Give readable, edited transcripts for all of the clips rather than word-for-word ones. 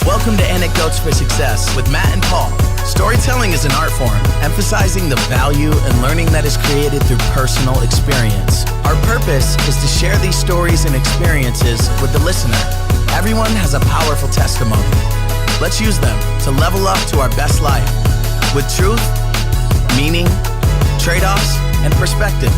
Welcome to Anecdotes for Success with Matt and Paul. Storytelling is an art form, emphasizing the value and learning that is created through personal experience. Our purpose is to share these stories and experiences with the listener. Everyone has a powerful testimony. Let's use them to level up to our best life with truth, meaning, trade-offs, and perspective.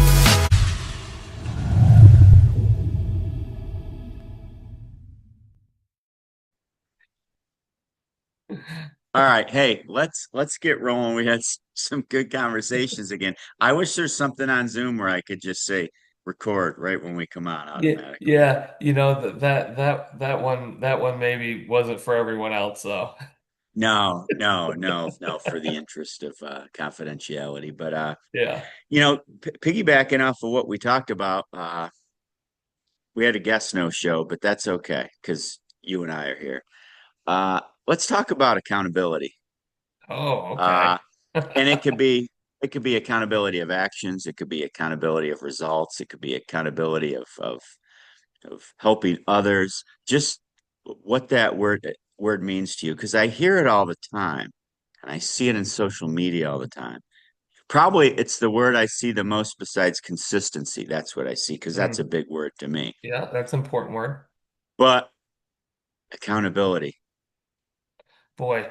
All right, hey, let's get rolling. We had some good conversations again. I wish there's something on Zoom where I could just say record right when we come on Yeah, automatically. yeah, that one maybe wasn't for everyone else though. No, for the interest of confidentiality. But Yeah. piggybacking off of what we talked about, we had a guest no show, but that's okay because you and I are here. Let's talk about accountability. Oh, Uh, okay. and it could be accountability of actions, it could be accountability of results, it could be accountability of helping others. Just what that word means to you, because I hear it all the time, and I see it in social media all the time. Probably it's the word I see the most besides consistency. That's what I see because that's a Mm, big word to me. yeah, that's an important word. But accountability. Boy,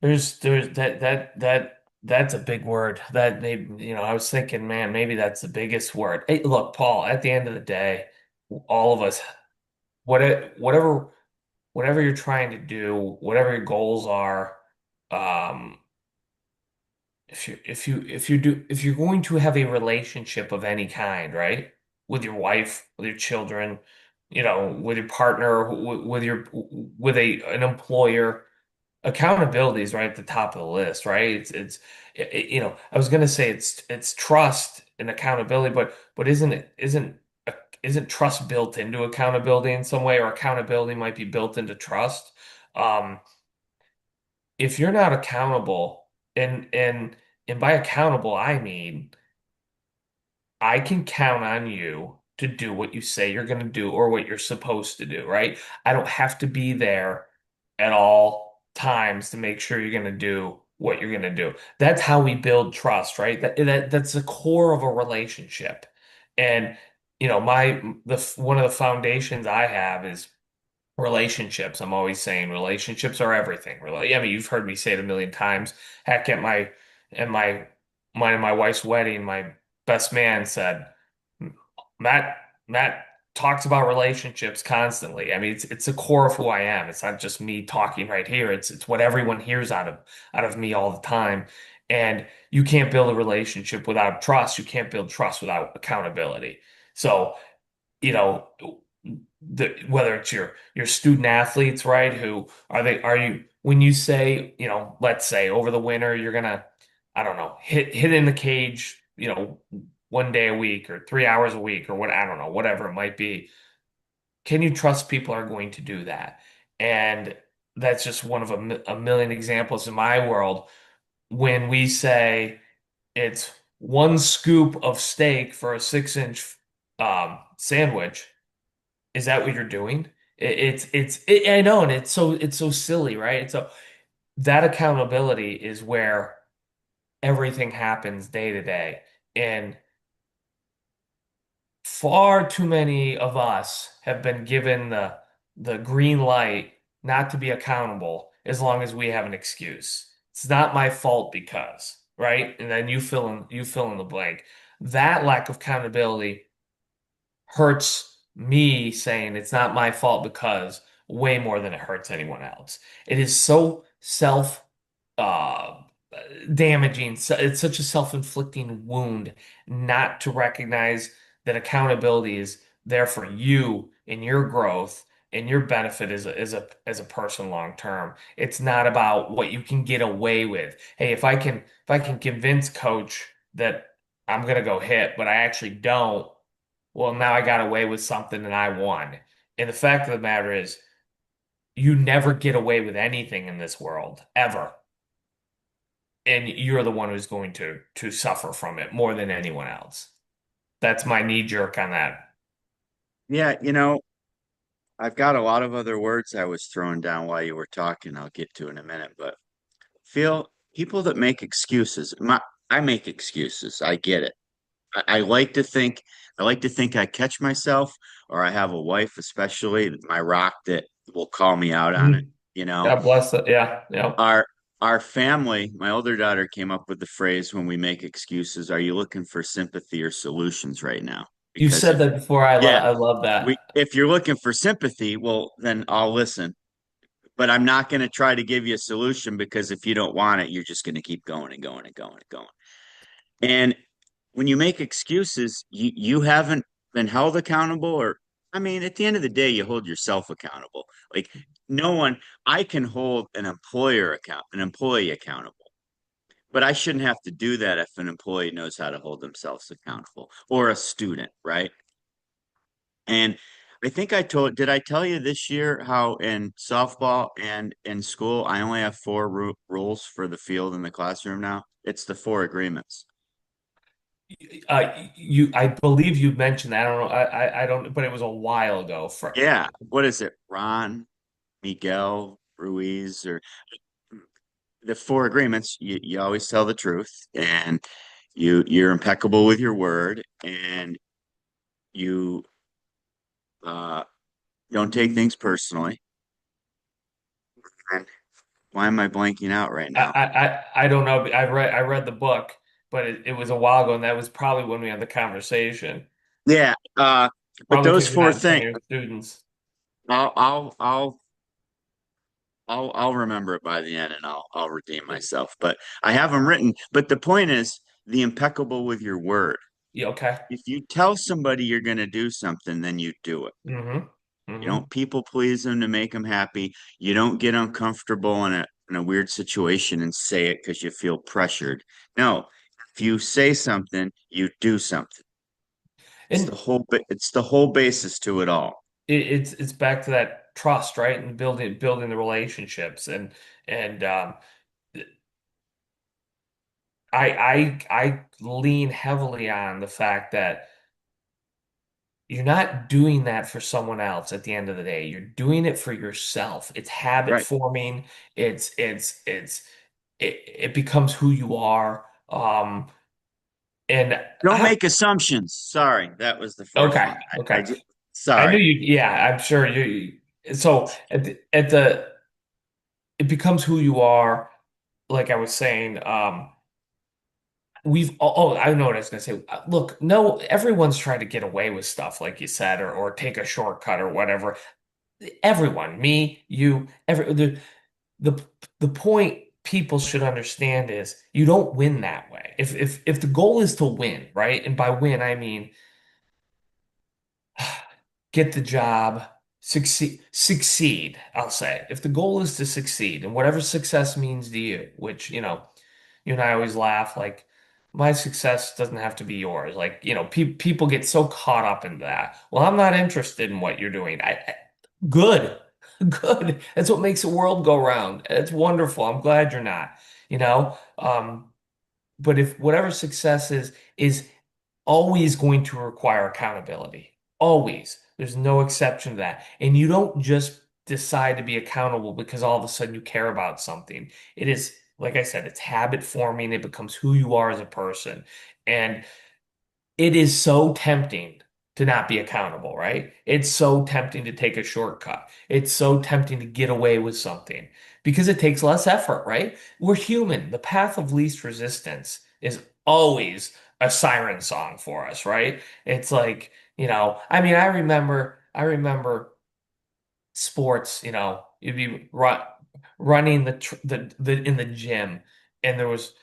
there's that's a big word. That they, I was thinking, man, maybe that's the biggest word. Hey, look, Paul, at the end of the day, all of us, whatever you're trying to do, whatever your goals are, um, if you're going to have a relationship of any kind, right? With your wife, with your children, with your partner, with an employer, accountability is right at the top of the list, right? I was gonna say it's trust and accountability, but isn't trust built into accountability in some way, or accountability might be built into trust? Um, if you're not accountable, and by accountable, I mean I can count on you to do what you say you're going to do or what you're supposed to do, right? I don't have to be there at all times to make sure you're going to do what you're going to do. That's how we build trust, right? That's the core of a relationship. And one of the foundations I have is relationships. I'm always saying relationships are everything. Really, I mean, you've heard me say it a million times. Heck, at my wife's wedding, my best man said, Matt Matt talks about relationships constantly. I mean, it's the core of who I am. It's not just me talking right here. It's what everyone hears out of me all the time. And you can't build a relationship without trust. You can't build trust without accountability. So, you know, whether it's your student athletes, right? Who are you when you say, let's say over the winter you're gonna, I don't know, hit in the cage, 1 day a week or 3 hours a week or what, I don't know, whatever it might be. Can you trust people are going to do that? And that's just one of a million examples in my world. When we say it's one scoop of steak for a 6-inch sandwich, is that what you're doing? I know, and it's so silly, right? So that accountability is where everything happens day to day. And far too many of us have been given the green light not to be accountable as long as we have an excuse. It's not my fault because, right? And then you fill in the blank. That lack of accountability hurts me saying it's not my fault because way more than it hurts anyone else. It is so self uh damaging. It's such a self-inflicting wound not to recognize that accountability is there for you in your growth and your benefit as a person long term. It's not about what you can get away with. Hey, if I can convince coach that I'm gonna go hit, but I actually don't, well, now I got away with something and I won. And the fact of the matter is, you never get away with anything in this world, ever. And you're the one who's going to suffer from it more than anyone else. That's my knee jerk on that. Yeah, I've got a lot of other words I was throwing down while you were talking. I'll get to in a minute, but feel people that make excuses. I make excuses. I get it. I like to think I catch myself, or I have a wife, especially my rock, that will call me out on it. Mhm. You know, God bless it. Yeah, yeah. our our family, my older daughter came up with the phrase when we make excuses, are you looking for sympathy or solutions right now? You Because said if that before. yeah, I love we that. if you're looking for sympathy, well, then I'll listen. But I'm not going to try to give you a solution because if you don't want it, you're just going to keep going and going and going and going. And when you make excuses, you haven't been held accountable, or I mean, at the end of the day, you hold yourself accountable. Like no one, I can hold an employee accountable, but I shouldn't have to do that if an employee knows how to hold themselves accountable or a student, right? And I think did I tell you this year how in softball and in school, I only have four rules for the field in the classroom now? It's the four agreements. I believe you mentioned that. I don't know. I don't, but it was a while ago. For Yeah. What is it? Ron, Miguel, Ruiz, or the four agreements. You always tell the truth, and you're impeccable with your word, and you uh, don't take things personally. And why am I blanking out right now? I don't know. I read the book, but it was a while ago, and that was probably when we had the conversation. Yeah. But Probably those because you're four not in front things, of your students. I'll I'll I'll I'll remember it by the end, and I'll redeem myself. But I have them written. But the point is, the impeccable with your word. Yeah, okay. If you tell somebody you're going to do something, then you do it. Mm-hmm. You Mm-hmm. don't people please them to make them happy. You don't get uncomfortable in a weird situation and say it because you feel pressured. No, if you say something, you do something. And It's the whole basis to it all. it's back to that trust, right? And building the relationships and I lean heavily on the fact that you're not doing that for someone else at the end of the day. You're doing it for yourself. It's habit Right. forming. It becomes who you are. And Don't I make assumptions. Sorry, that was the first okay, one. okay. I knew Sorry. you. Yeah, I'm sure you. So at the it becomes who you are. Like I was saying, I know what I was gonna say. Look, no, everyone's trying to get away with stuff, like you said, or take a shortcut or whatever. Everyone, me, you, the the point people should understand is you don't win that way. If the goal is to win, right? And by win, I mean get the job, succeed, I'll say. If the goal is to succeed and whatever success means to you, which, you and I always laugh like my success doesn't have to be yours. Like, people get so caught up in that. Well, I'm not interested in what you're doing. Good. Good. That's what makes the world go round. It's wonderful. I'm glad you're not, you know? But if whatever success is always going to require accountability. Always. There's no exception to that. And you don't just decide to be accountable because all of a sudden you care about something. It is, like I said, it's habit forming. It becomes who you are as a person. And it is so tempting to not be accountable, right? It's so tempting to take a shortcut. It's so tempting to get away with something because it takes less effort, right? We're human. The path of least resistance is always a siren song for us, right? It's like, I mean, I remember sports, you'd be running the in the gym and there was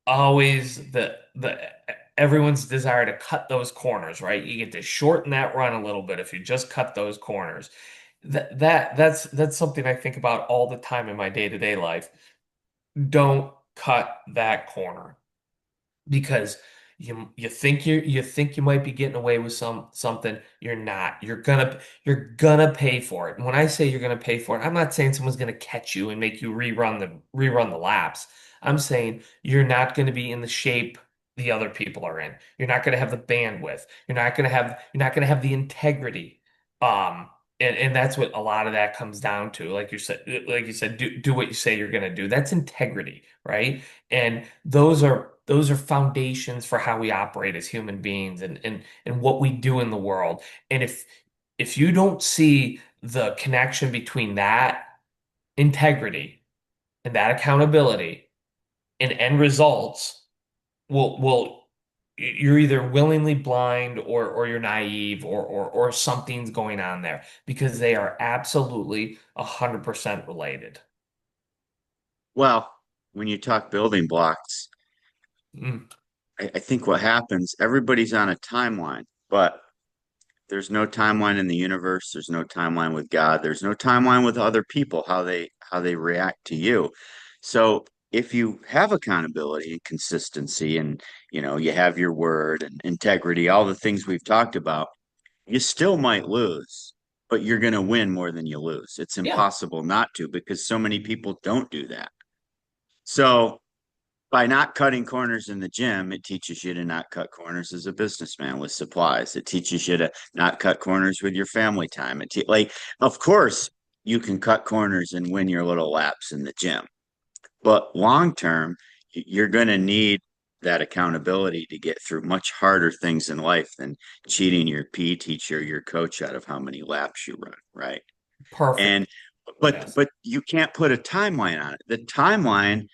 always the everyone's desire to cut those corners, right? You get to shorten that run a little bit if you just cut those corners. That's something I think about all the time in my day-to-day life. Don't cut that corner because you might be getting away with something you're not. You're gonna pay for it. And when I say you're gonna pay for it, I'm not saying someone's gonna catch you and make you rerun the laps. I'm saying you're not gonna be in the shape the other people are in. You're not gonna have the bandwidth. You're not gonna have the integrity. and that's what a lot of that comes down to. Like you said, do what you say you're going to do. That's integrity, right? And those are foundations for how we operate as human beings and what we do in the world. And if you don't see the connection between that integrity and that accountability and end results, will you're either willingly blind or you're naive or something's going on there because they are absolutely 100% related. Well, when you talk building blocks, Mm, I think what happens, everybody's on a timeline, but there's no timeline in the universe. There's no timeline with God. There's no timeline with other people, how they react to you. So if you have accountability and consistency and you have your word and integrity, all the things we've talked about, you still might lose, but you're going to win more than you lose. It's yeah, impossible not to because so many people don't do that. So by not cutting corners in the gym, it teaches you to not cut corners as a businessman with supplies. It teaches you to not cut corners with your family time. Of course, you can cut corners and win your little laps in the gym, but long term, you're going to need that accountability to get through much harder things in life than cheating your PE teacher, your coach out of how many laps you run, right? And perfect. Yes. but you can't put a timeline on it. The timeline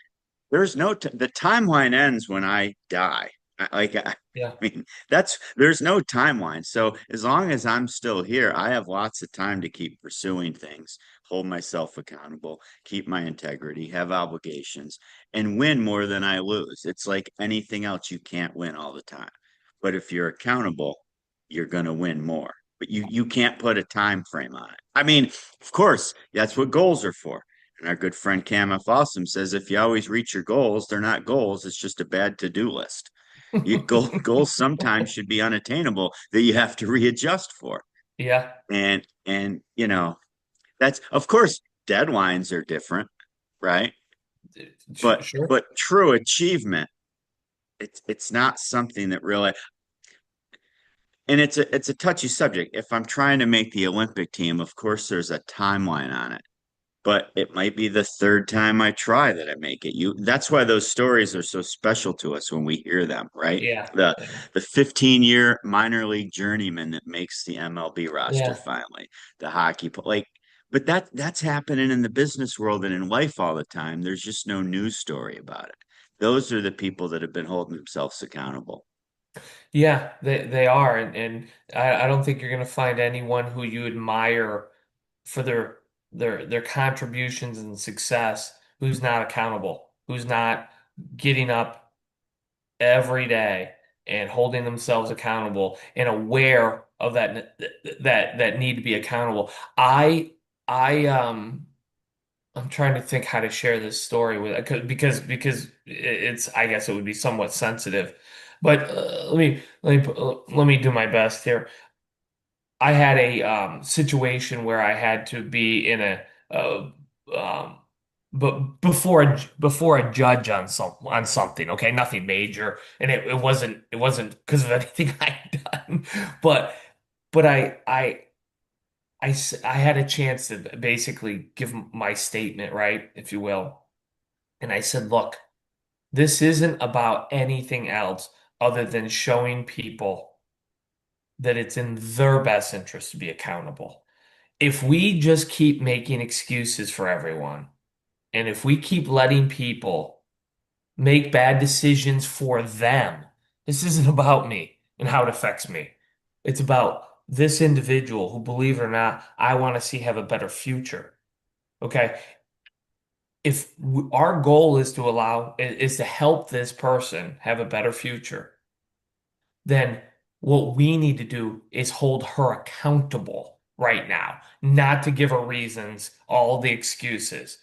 ends when I die. I Yeah. mean, there's no timeline. So as long as I'm still here, I have lots of time to keep pursuing things, hold myself accountable, keep my integrity, have obligations, and win more than I lose. It's like anything else, you can't win all the time. But if you're accountable, you're going to win more. But you can't put a time frame on it. I mean, of course, that's what goals are for. And our good friend Cam F. Awesome says if you always reach your goals, they're not goals. It's just a bad to-do list. Goals sometimes should be unattainable that you have to readjust for. Yeah. And that's of course deadlines are different, right? Sure. But true achievement, it's not something that really, and it's a touchy subject. If I'm trying to make the Olympic team, of course there's a timeline on it. But it might be the third time I try that I make it. That's why those stories are so special to us when we hear them, right? Yeah. The 15-year minor league journeyman that makes the MLB roster Yeah. finally, the hockey but that's happening in the business world and in life all the time. There's just no news story about it. Those are the people that have been holding themselves accountable. Yeah, they are, and I don't think you're going to find anyone who you admire for their contributions and success who's not accountable, who's not getting up every day and holding themselves accountable and aware of that need to be accountable. I I I'm trying to think how to share this story with because it's I guess it would be somewhat sensitive, but let me do my best here. I had a situation where I had to be in uh, um, but before a judge on something. Okay, nothing major, and it wasn't because of anything I'd done, but but I had a chance to basically give my statement, right, if you will. And I said, look, this isn't about anything else other than showing people that it's in their best interest to be accountable. If we just keep making excuses for everyone, and if we keep letting people make bad decisions for them, this isn't about me and how it affects me. It's about this individual who, believe it or not, I want to see have a better future. Okay. If our goal is to help this person have a better future, then what we need to do is hold her accountable right now, not to give her reasons, all the excuses.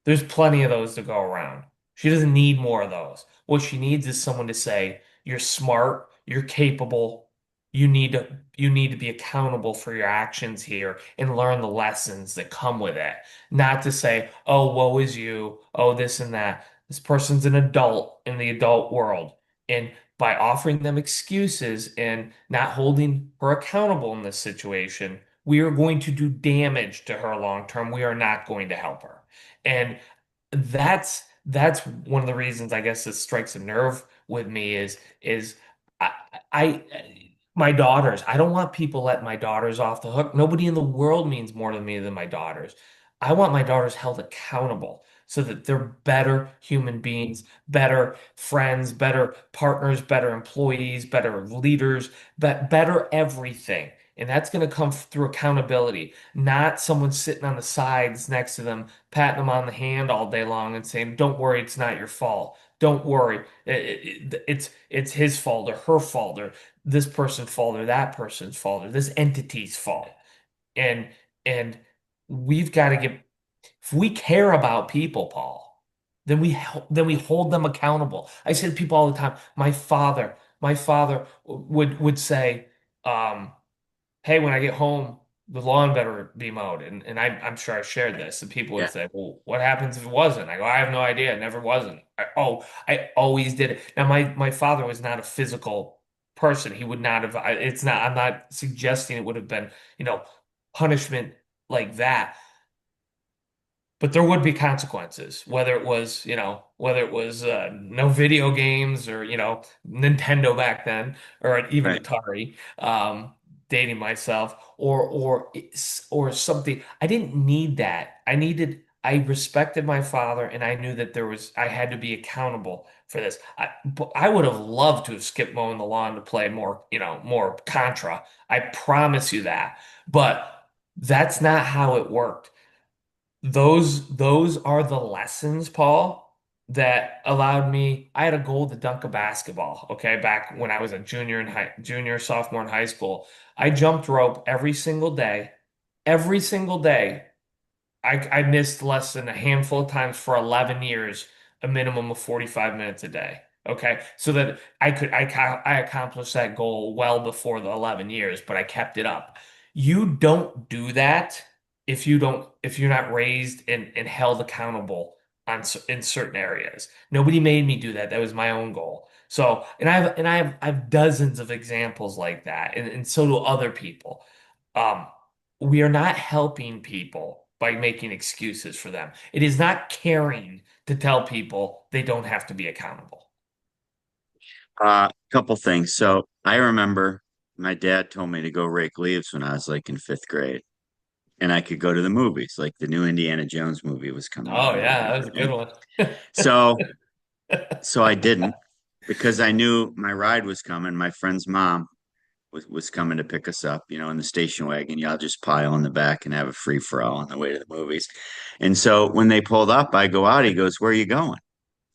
There's plenty of those to go around. She doesn't need more of those. What she needs is someone to say, "You're smart, you're capable, you need to be accountable for your actions here and learn the lessons that come with it." Not to say, "Oh, woe is you, oh, this and that." This person's an adult in the adult world. And by offering them excuses and not holding her accountable in this situation, we are going to do damage to her long term. We are not going to help her. And that's one of the reasons I guess this strikes a nerve with me is I, I my daughters, I don't want people letting my daughters off the hook. Nobody in the world means more to me than my daughters. I want my daughters held accountable so that they're better human beings, better friends, better partners, better employees, better leaders, better everything. And that's going to come through accountability, not someone sitting on the sides next to them, patting them on the hand all day long and saying, "Don't worry, it's not your fault. Don't worry, it's his fault or her fault or this person's fault or that person's fault or this entity's fault." And and we've got to get if we care about people, Paul, then we hold them accountable. I say to people all the time, my father would say, hey, when I get home, the lawn better be mowed. And I'm sure I shared this. And people would Yeah. say, well, what happens if it wasn't? I go, I have no idea. It never wasn't. I always did it. Now, my father was not a physical person. He would not have, it's not, I'm not suggesting it would have been, you know, punishment like that. But there would be consequences, whether it was, whether it was no video games or, Nintendo back then, or even Right. Atari, dating myself, or something. I didn't need that. I respected my father, and I knew that I had to be accountable for this. But I would have loved to have skipped mowing the lawn to play more, more Contra. I promise you that. But that's not how it worked. Those are the lessons, Paul, that allowed me. I had a goal to dunk a basketball, okay, back when I was a junior, sophomore in high school. I jumped rope every single day. Every single day. I missed less than a handful of times for 11 years, a minimum of 45 minutes a day. Okay. So that I accomplished that goal well before the 11 years, but I kept it up. You don't do that if you're not raised and held accountable in certain areas. Nobody made me do that. That was my own goal. So, I have dozens of examples like that, and so do other people. Um, we are not helping people by making excuses for them. It is not caring to tell people they don't have to be accountable. Couple things. So I remember my dad told me to go rake leaves when I was like in fifth grade, and I could go to the movies, like the new Indiana Jones movie was coming out Oh or yeah, that whatever. was a good And one. so, so I didn't because I knew my ride was coming. My friend's mom was coming to pick us up, in the station wagon. Y'all just pile in the back and have a free for all on the way to the movies. And so when they pulled up, I go out. He goes, "Where are you going?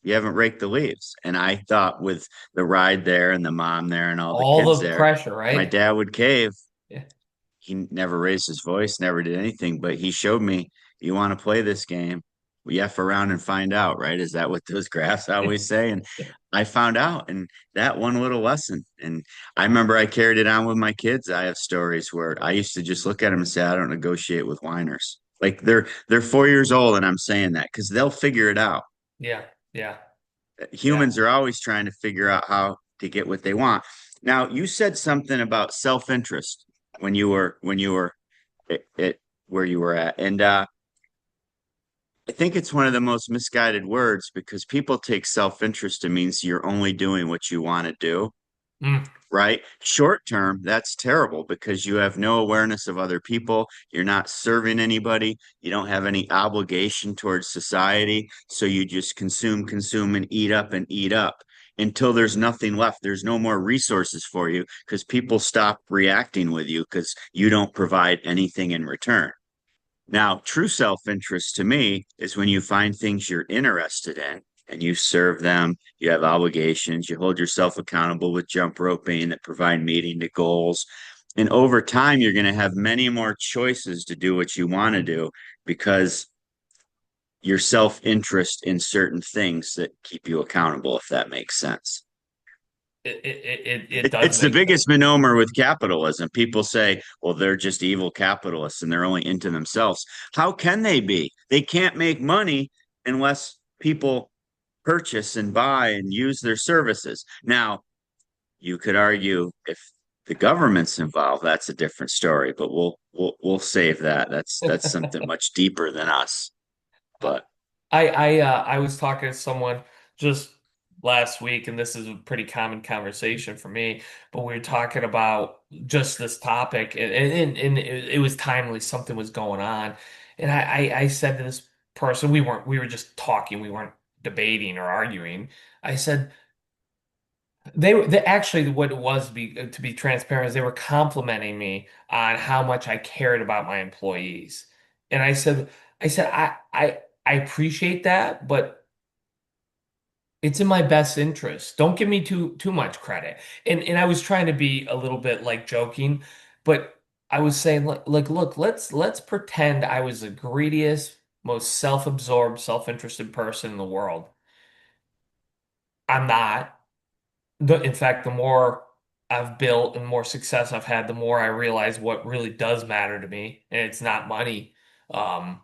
You haven't raked the leaves." And I thought with the ride there and the mom there and all the All kids the there, pressure, my right? dad would cave. Yeah. He never raised his voice, never did anything, but he showed me, "You want to play this game? We F around and find out," right? Is that what those graphs always say? And I found out, and that one little lesson. And I remember I carried it on with my kids. I have stories where I used to just look at them and say, "I don't negotiate with whiners." Like they're 4 years old, and I'm saying that because they'll figure it out. Yeah. Yeah. Yeah. Humans are always trying to figure out how to get what they want. Now, you said something about self-interest when you were at where you were at, and I think it's one of the most misguided words because people take self-interest to means you're only doing what you want to do, Mm, right? Short term, that's terrible because you have no awareness of other people. You're not serving anybody. You don't have any obligation towards society. So you just consume, consume, and eat up until there's nothing left. There's no more resources for you because people stop reacting with you because you don't provide anything in return. Now, true self-interest to me is when you find things you're interested in and you serve them, you have obligations, you hold yourself accountable with jump roping that provide meeting the goals. And over time, you're going to have many more choices to do what you want to do because your self-interest in certain things that keep you accountable, if that makes sense. it does It's the make sense. biggest misnomer with capitalism. People say, well, they're just evil capitalists and they're only into themselves. How can they be? They can't make money unless people purchase and buy and use their services. Now, you could argue if the government's involved, that's a different story. But we'll save that. That's something much deeper than us. But I was talking to someone just last week, and this is a pretty common conversation for me, but we were talking about just this topic, and it was timely, something was going on. And I said to this person, we were just talking, we weren't debating or arguing. I said they actually what it was to be transparent is they were complimenting me on how much I cared about my employees. And I said I appreciate that, but it's in my best interest. Don't give me too much credit. And I was trying to be a little bit like joking, but I was saying like look, let's pretend I was the greediest, most self-absorbed, self-interested person in the world. I'm not. In fact, the more I've built and more success I've had, the more I realize what really does matter to me, and it's not money. Um,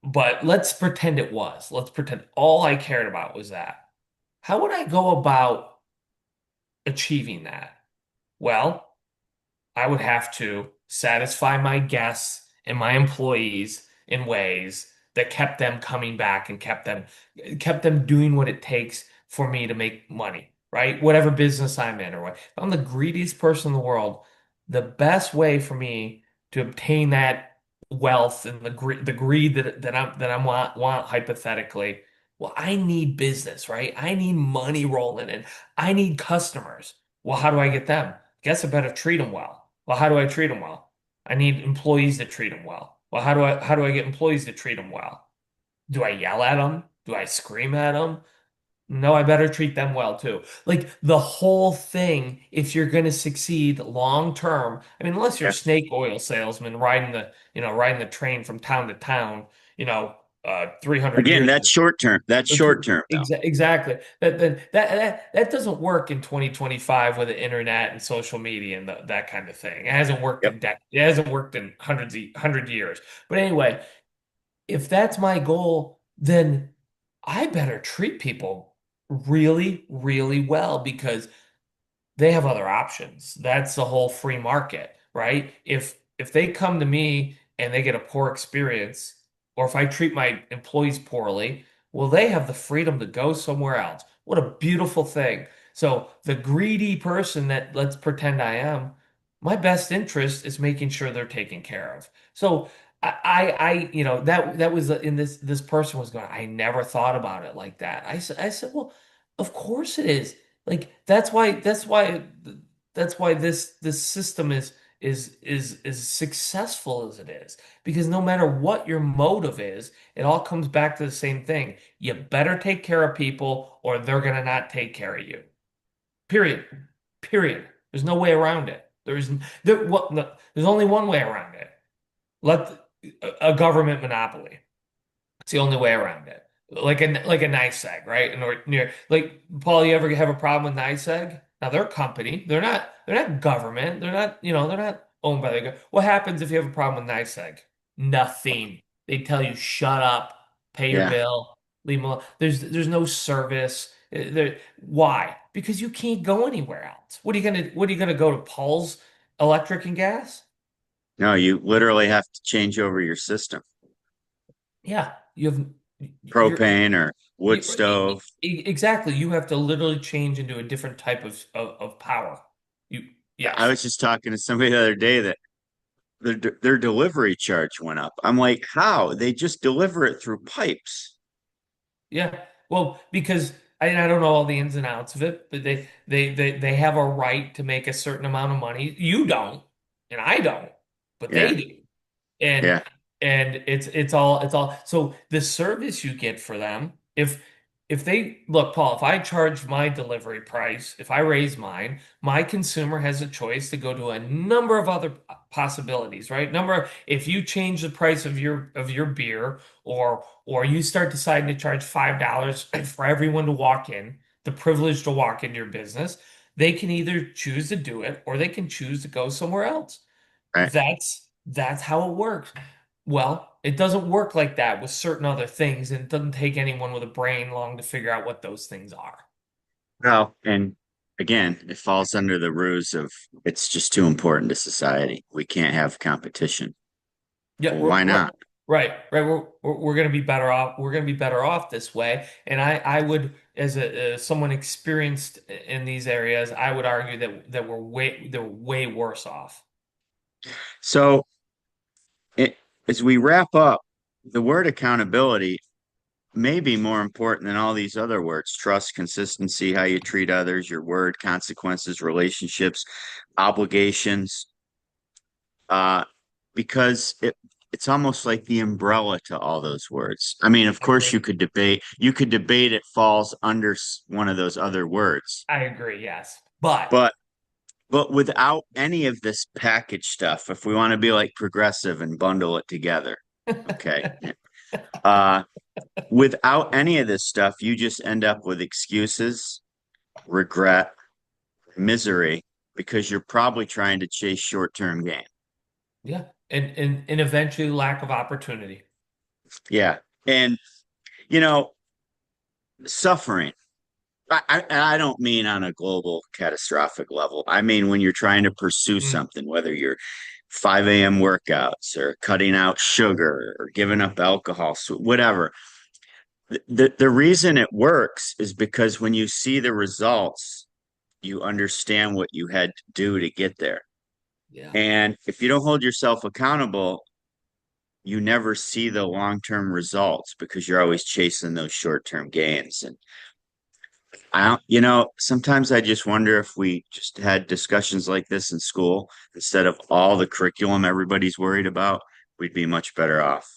but let's pretend it was. Let's pretend all I cared about was that. How would I go about achieving that? Well, I would have to satisfy my guests and my employees in ways that kept them coming back and kept them doing what it takes for me to make money, right? Whatever business I'm in or what. If I'm the greediest person in the world, the best way for me to obtain that wealth and the greed that I want hypothetically, well, I need business, right? I need money rolling in. I need customers. Well, how do I get them? Guess I better treat them well. Well, how do I treat them well? I need employees to treat them well. Well, how do I get employees to treat them well? Do I yell at them? Do I scream at them? No, I better treat them well too. Like the whole thing, if you're going to succeed long term, I mean, unless you're a yeah, snake oil salesman riding the train from town to town, 300 again, years. that's short term. That's short term though. Exactly. That doesn't work in 2025 with the internet and social media and that kind of thing. It hasn't worked Yep. in it hasn't worked in hundred years. But anyway, if that's my goal, then I better treat people really, really well because they have other options. That's the whole free market, right? If they come to me and they get a poor experience, or if I treat my employees poorly, well, they have the freedom to go somewhere else. What a beautiful thing. So the greedy person that let's pretend I am, my best interest is making sure they're taken care of. So that was in this person was going, I never thought about it like that. I said, well, of course it is. Like that's why this system is successful as it is because no matter what your motive is, it all comes back to the same thing. You better take care of people or they're gonna not take care of you. Period. Period. There's no way around it. There's only one way around it. Let a government monopoly. It's the only way around it. Like a nice egg, right? Or near like Paul, you ever have a problem with nice egg? Now they're a company. They're not government. They're not owned by the government. What happens if you have a problem with nice egg? Nothing. They tell you shut up, pay your Yeah. bill, leave them alone. There's no service. Why? Because you can't go anywhere else. What are you gonna go to Paul's Electric and Gas? No, you literally have to change over your system. Yeah, you're Propane or wood stove. exactly. You have to literally change into a different type of power. You I yes. was just talking to somebody the other day that their delivery charge went up. I'm like, how? They just deliver it through pipes. Yeah. Well, because I don't know all the ins and outs of it, but they have a right to make a certain amount of money. You don't, and I don't, but they Yeah. do. and Yeah. and it's all so the service you get for them if they look, Paul, if I charge my delivery price, if I raise mine, my consumer has a choice to go to a number of other possibilities, right? If you change the price of your beer, or you start deciding to charge $5 for everyone to walk in, the privilege to walk into your business, they can either choose to do it or they can choose to go somewhere else. Right. That's how it works. Well, it doesn't work like that with certain other things, and it doesn't take anyone with a brain long to figure out what those things are. Well, and again, it falls under the ruse of it's just too important to society. We can't have competition. Yeah, Well, why not? right. We're going to be better off. We're going to be better off this way. And I would, as a as someone experienced in these areas, I would argue that they're way worse off. So it, as we wrap up, the word accountability may be more important than all these other words: trust, consistency, how you treat others, your word, consequences, relationships, obligations, uh, because it's almost like the umbrella to all those words. I mean, of I course, agree. you could debate it falls under one of those other words, I agree. Yes, but but without any of this package stuff, if we want to be like progressive and bundle it together, okay. Uh, Without any of this stuff, you just end up with excuses, regret, misery, because you're probably trying to chase short-term gain. yeah, and eventually lack of opportunity. Yeah. And, you know, suffering. I don't mean on a global catastrophic level. I mean, when you're trying to pursue Mm, something, whether you're 5 a.m. workouts or cutting out sugar or giving up alcohol, so whatever. The reason it works is because when you see the results, you understand what you had to do to get there. yeah. And if you don't hold yourself accountable, you never see the long-term results because you're always chasing those short-term gains. And I don't, sometimes I just wonder if we just had discussions like this in school instead of all the curriculum everybody's worried about, we'd be much better off.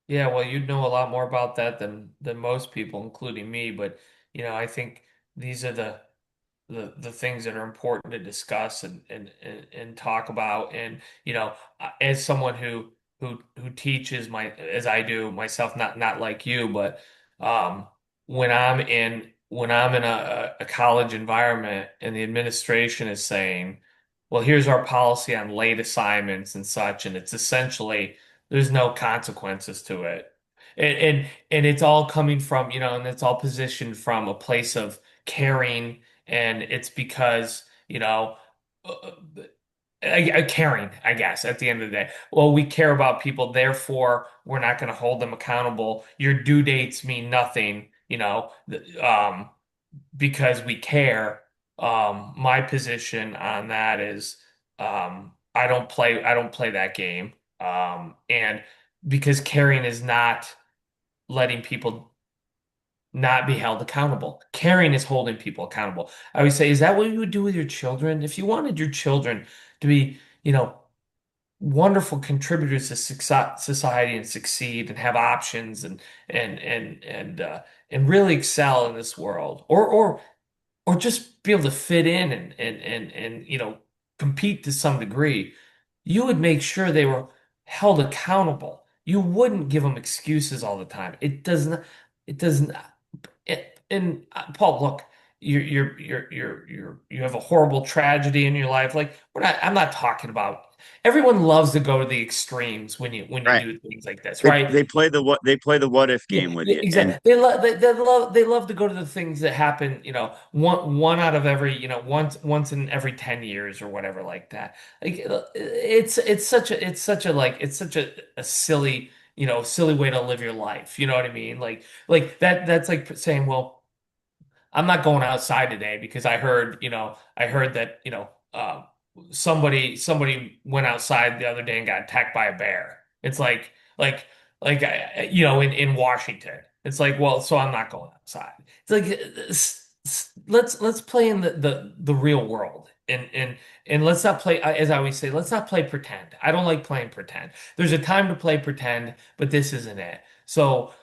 Yeah, well, you'd know a lot more about that than most people, including me. But I think these are the things that are important to discuss and talk about. And as someone who teaches as I do myself, not like you, but um, when I'm in a college environment and the administration is saying, "Well, here's our policy on late assignments and such," and it's essentially there's no consequences to it. And it's all coming from, and it's all positioned from a place of caring, and it's because, uh, caring, I guess, at the end of the day. Well, we care about people, therefore we're not going to hold them accountable. Your due dates mean nothing, because we care. My position on that is, I don't play that game. And because caring is not letting people not be held accountable. Caring is holding people accountable. I always say, is that what you would do with your children? If you wanted your children to be, wonderful contributors to society and succeed and have options and really excel in this world, or just be able to fit in and compete to some degree, you would make sure they were held accountable. You wouldn't give them excuses all the time. It doesn't and Paul, look, you have a horrible tragedy in your life. Like, I'm not talking about, everyone loves to go to the extremes when you Right. do things like this, right? They play the what if Yeah, game with yeah, you. And exactly. They love to go to the things that happen, one out of every, once in every 10 years or whatever like that. Like, it's such a silly, silly way to live your life. You know what I mean? Like that's like saying, well, I'm not going outside today because I heard that, somebody went outside the other day and got attacked by a bear. It's like in Washington. It's like, well, so I'm not going outside. It's like, let's play in the real world, and let's not play, as I always say, let's not play pretend. I don't like playing pretend. There's a time to play pretend, but this isn't it. So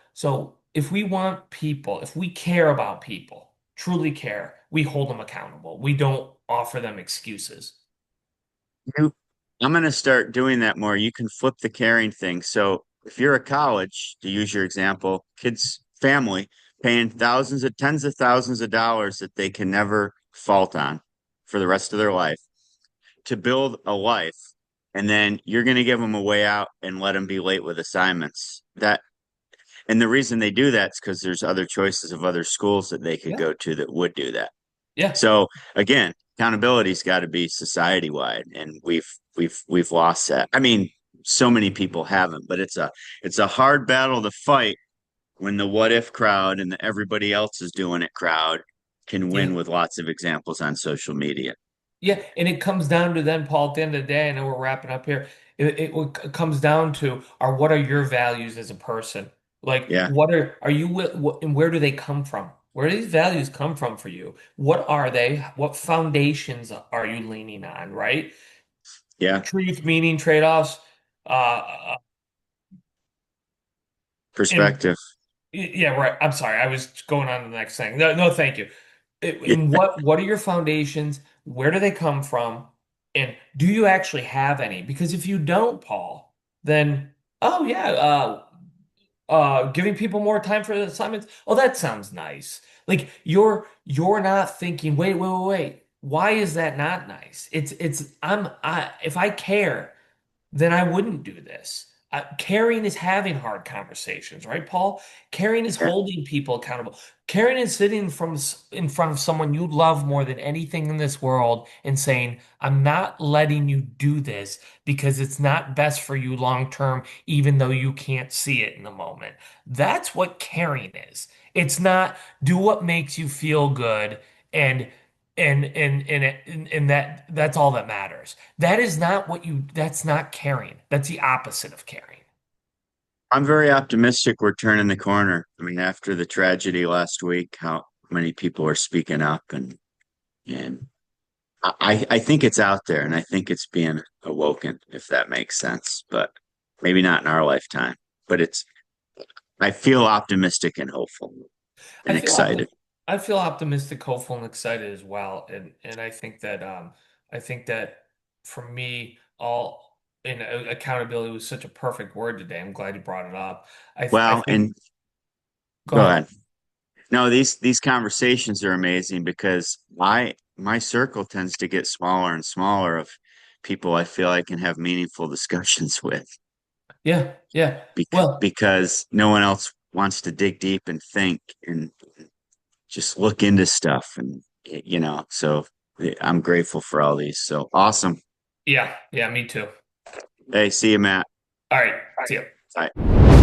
if we want people, if we care about people, truly care, we hold them accountable. We don't offer them excuses. you, I'm going to start doing that more. You can flip the caring thing. So if you're a college, to use your example, kids, family paying tens of thousands of dollars that they can never fault on for the rest of their life to build a life, and then you're going to give them a way out and let them be late with assignments. And the reason they do that is because there's other choices of other schools that they could Yeah. go to that would do that. Yeah. So again, accountability's got to be society wide, and we've lost that. I mean, so many people haven't, but it's a hard battle to fight when the what if crowd and the everybody else is doing it crowd can Yeah. win with lots of examples on social media. Yeah, and it comes down to then, Paul, at the end of the day, I know we're wrapping up here. It comes down to what are your values as a person? Like, Yeah, what are you, and where do they come from? Where do these values come from for you? What are they? What foundations are you leaning on, right? yeah. Truth, meaning, trade-offs. Uh, and Perspective. yeah, right. I'm sorry. I was going on to the next thing. No, no, thank you. Yeah, And what are your foundations? Where do they come from? And do you actually have any? Because if you don't, Paul, then oh yeah, giving people more time for the assignments. Oh, that sounds nice. Like you're not thinking, wait, wait, wait, wait. Why is that not nice? I if I care, then I wouldn't do this. Caring is having hard conversations, right, Paul? Caring is yeah. holding people accountable. Caring is sitting in front of someone you love more than anything in this world and saying, I'm not letting you do this because it's not best for you long term, even though you can't see it in the moment. That's what caring is. It's not do what makes you feel good and and that's all that matters. That is not that's not caring. That's the opposite of caring. I'm very optimistic we're turning the corner. I mean, after the tragedy last week, how many people are speaking up, and I think it's out there, and I think it's being awoken, if that makes sense. But maybe not in our lifetime. But I feel optimistic and hopeful I and feel opti excited. I feel optimistic, hopeful, and excited as well. And I think that for me, all in accountability was such a perfect word today. I'm glad you brought it up. I Well, think and go go ahead. ahead. No, these conversations are amazing because my circle tends to get smaller and smaller of people I feel I can have meaningful discussions with Yeah, yeah. Well, because no one else wants to dig deep and think and just look into stuff so I'm grateful for all these. So awesome. yeah, yeah, me too. Hey, see you, Matt. All right. See ya. Bye.